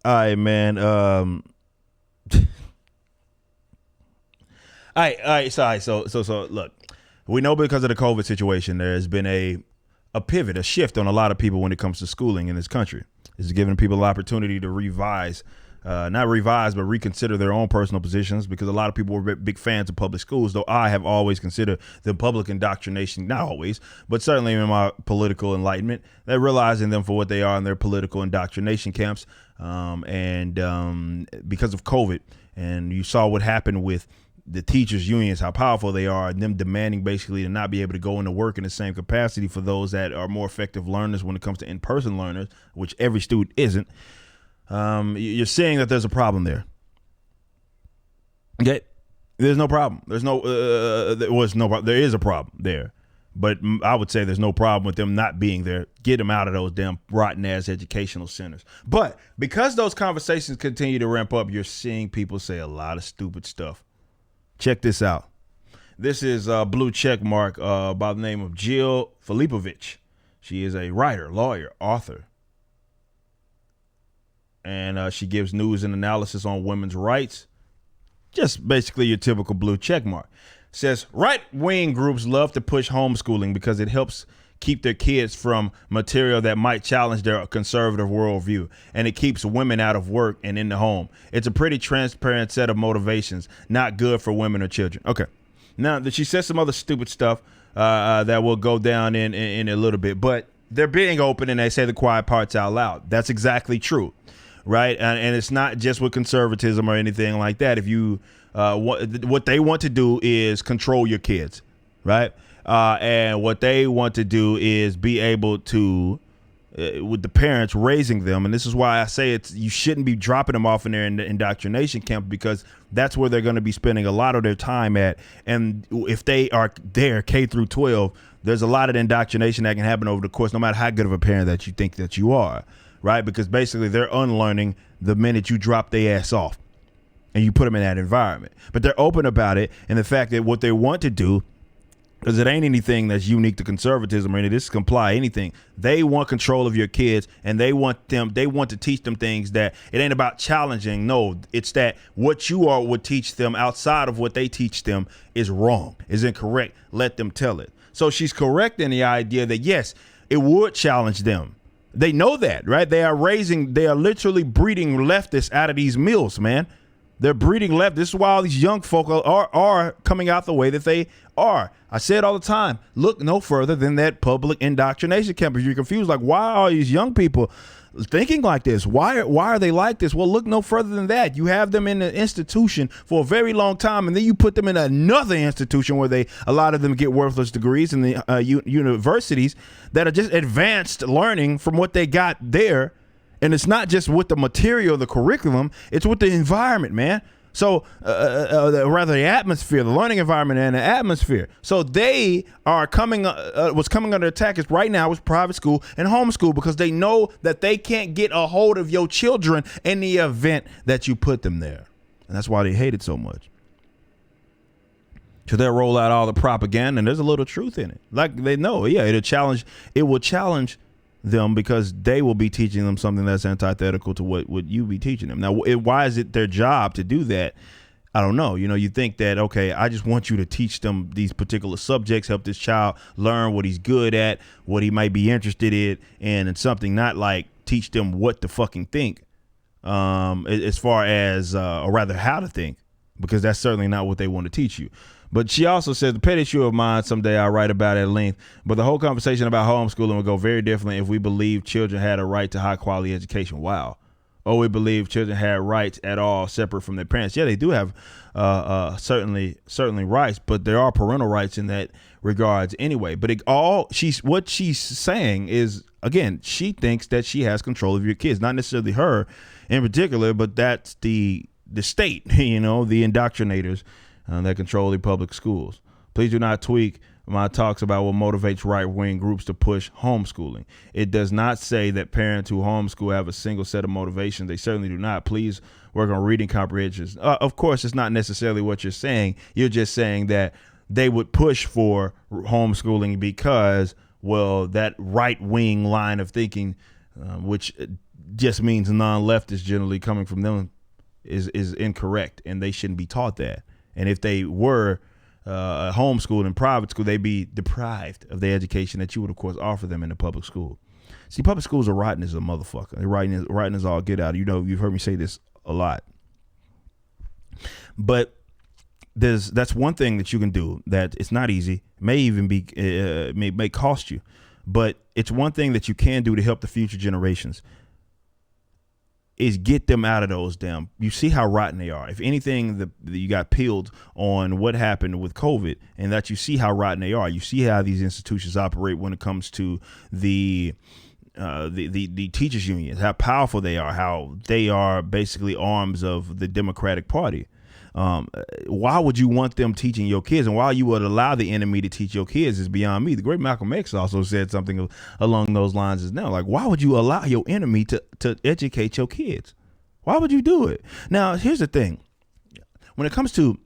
All right, man. All right. So, look, we know because of the COVID situation, there has been a pivot, a shift on a lot of people when it comes to schooling in this country. It's giving people an opportunity to revise, not revise, but reconsider their own personal positions because a lot of people were big fans of public schools, though I have always considered the public indoctrination, not always, but certainly in my political enlightenment, they're realizing them for what they are in their political indoctrination camps. And because of COVID, and you saw what happened with the teachers unions, how powerful they are, and them demanding basically to not be able to go into work in the same capacity for those that are more effective learners when it comes to in-person learners, which every student isn't. You're seeing that there's a problem there. Okay, there's no problem. There's no there was no problem. There is a problem there, but I would say there's no problem with them not being there. Get them out of those damn rotten ass educational centers. But because those conversations continue to ramp up, you're seeing people say a lot of stupid stuff. Check this out. This is a blue check mark by the name of Jill Filipovich. She is a writer, lawyer, author. And she gives news and analysis on women's rights. Just basically your typical blue check mark. Says right-wing groups love to push homeschooling because it helps keep their kids from material that might challenge their conservative worldview, and it keeps women out of work and in the home. It's a pretty transparent set of motivations, not good for women or children. Okay. Now, she says some other stupid stuff that will go down in a little bit, but they're being open and they say the quiet parts out loud. That's exactly true, right? And it's not just with conservatism or anything like that. If you what they want to do is control your kids, right? And what they want to do is be able to, with the parents raising them. And this is why I say you shouldn't be dropping them off in their indoctrination camp, because that's where they're going to be spending a lot of their time at. And if they are there K through 12, there's a lot of indoctrination that can happen over the course, no matter how good of a parent that you think that you are, right? Because basically they're unlearning the minute you drop their ass off and you put them in that environment. But they're open about it, and the fact that what they want to do, because it ain't anything that's unique to conservatism or any of this comply anything. They want control of your kids, and they want to teach them things that it ain't about challenging. No, it's that what you are would teach them outside of what they teach them is wrong, is incorrect. Let them tell it. So she's correct in the idea that yes, it would challenge them. They know that, right? They are literally breeding leftists out of these mills, man. They're breeding left. This is why all these young folk are coming out the way that they are. I say it all the time. Look no further than that public indoctrination camp. If you're confused, like, why are these young people thinking like this? Why are they like this? Well, look no further than that. You have them in an institution for a very long time, and then you put them in another institution where a lot of them get worthless degrees in the universities that are just advanced learning from what they got there. And it's not just with the material, the curriculum, it's with the environment, man. So rather the atmosphere, the learning environment and the atmosphere. So they are what's coming under attack is right now is private school and homeschool, because they know that they can't get a hold of your children in the event that you put them there. And that's why they hate it so much. So they'll roll out all the propaganda, and there's a little truth in it. Like they know, yeah, it will challenge them, because they will be teaching them something that's antithetical to what you be teaching them. Now, why is it their job to do that? I don't know. You think that, okay, I just want you to teach them these particular subjects, help this child learn what he's good at, what he might be interested in, and something, not like teach them what to fucking think, as far as, or rather how to think, because that's certainly not what they want to teach you. But she also says, the pet issue of mine, someday I'll write about at length, but the whole conversation about homeschooling would go very differently if we believe children had a right to high quality education. Wow. Or we believe children had rights at all separate from their parents. Yeah, they do have certainly rights, but there are parental rights in that regards anyway. But what she's saying is, again, she thinks that she has control of your kids, not necessarily her in particular, but that's the state, the indoctrinators that control the public schools. Please do not tweak my talks about what motivates right-wing groups to push homeschooling. It does not say that parents who homeschool have a single set of motivations. They certainly do not. Please work on reading comprehension. Of course, it's not necessarily what you're saying. You're just saying that they would push for homeschooling because, well, that right-wing line of thinking, which just means non-leftists generally coming from them is incorrect, and they shouldn't be taught that. And if they were homeschooled in private school, they'd be deprived of the education that you would, of course, offer them in the public school. See, public schools are rotten as a motherfucker. They're rotten as all get out. You know, you've heard me say this a lot. But that's one thing that you can do that it's not easy. It may even be may cost you, but it's one thing that you can do to help the future generations. Is get them out of those damn. You see how rotten they are. If anything, you got peeled on what happened with COVID, and that you see how rotten they are. You see how these institutions operate when it comes to the teachers unions, how powerful they are, how they are basically arms of the Democratic Party. Why would you want them teaching your kids, and why you would allow the enemy to teach your kids is beyond me. The great Malcolm X also said something along those lines as now. Like, why would you allow your enemy to educate your kids? Why would you do it? Now, here's the thing. When it comes to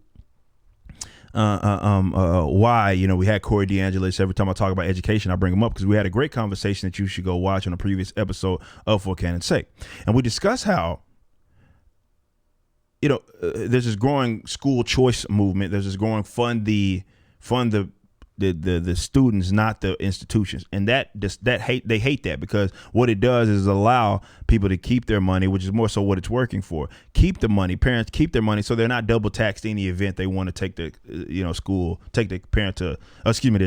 why, we had Corey DeAngelis. Every time I talk about education, I bring him up because we had a great conversation that you should go watch on a previous episode of For Cannon's Sake. And we discussed how, there's this growing school choice movement. There's this growing fund the students, not the institutions. And they hate that, because what it does is allow people to keep their money, which is more so what it's working for. Keep the money. Parents keep their money so they're not double taxed in the event they want to take their their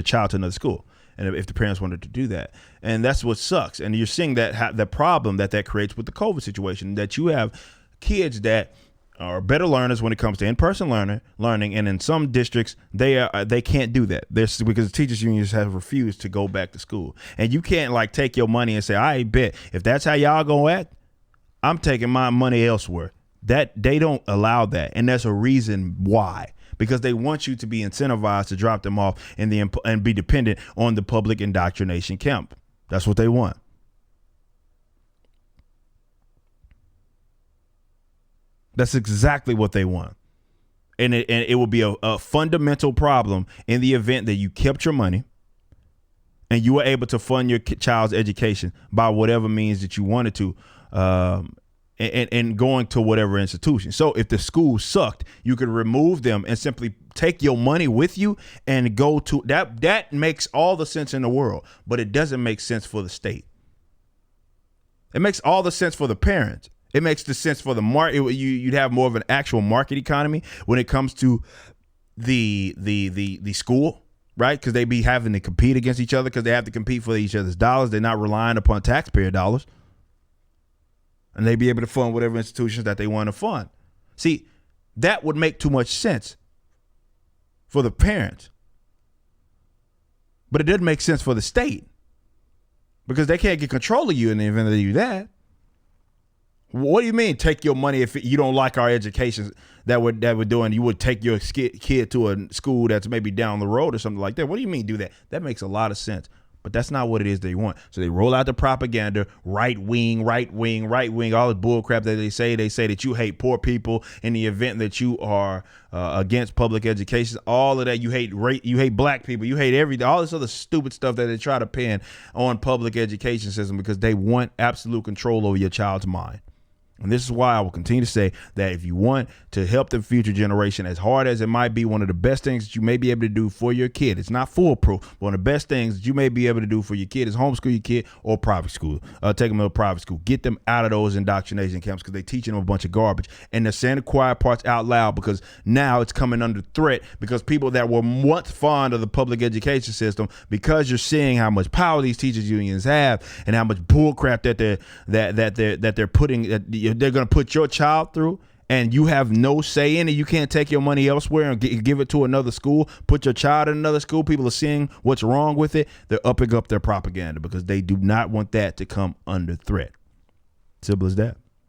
child to another school. And if the parents wanted to do that. And that's what sucks. And you're seeing that the problem that creates with the COVID situation, that you have kids that are better learners when it comes to in-person learning, and in some districts they can't do that. Because the teachers unions have refused to go back to school, and you can't take your money and say, I bet if that's how y'all gonna act, I'm taking my money elsewhere. That they don't allow that, and that's a reason why. Because they want you to be incentivized to drop them off and be dependent on the public indoctrination camp. That's what they want. That's exactly what they want. And it will be a fundamental problem in the event that you kept your money and you were able to fund your child's education by whatever means that you wanted to, and going to whatever institution. So if the school sucked, you could remove them and simply take your money with you and go to that. That makes all the sense in the world, but it doesn't make sense for the state. It makes all the sense for the parents. It makes the sense for the market. You'd have more of an actual market economy when it comes to the school, right? Because they be having to compete against each other, because they have to compete for each other's dollars. They're not relying upon taxpayer dollars, and they be able to fund whatever institutions that they want to fund. See, that would make too much sense for the parents, but it doesn't make sense for the state, because they can't get control of you in the event that they do that. What do you mean take your money if you don't like our education that we're doing? You would take your kid to a school that's maybe down the road or something like that. What do you mean do that? That makes a lot of sense. But that's not what it is they want. So they roll out the propaganda, right wing, all the bull crap that they say. They say that you hate poor people in the event that you are against public education. All of that, you hate black people, you hate all this other stupid stuff that they try to pin on public education system, because they want absolute control over your child's mind. And this is why I will continue to say that if you want to help the future generation, as hard as it might be, one of the best things that you may be able to do for your kid, it's not foolproof, but one of the best things that you may be able to do for your kid is homeschool your kid or private school. Take them to a private school. Get them out of those indoctrination camps, because they're teaching them a bunch of garbage. And they're saying the quiet parts out loud, because now it's coming under threat, because people that were once fond of the public education system, because you're seeing how much power these teachers unions have and how much bullcrap that they're putting, they're going to put your child through, and you have no say in it. You can't take your money elsewhere and give it to another school, put your child in another school. People are seeing what's wrong with it. They're upping up their propaganda, because they do not want that to come under threat. Simple as that.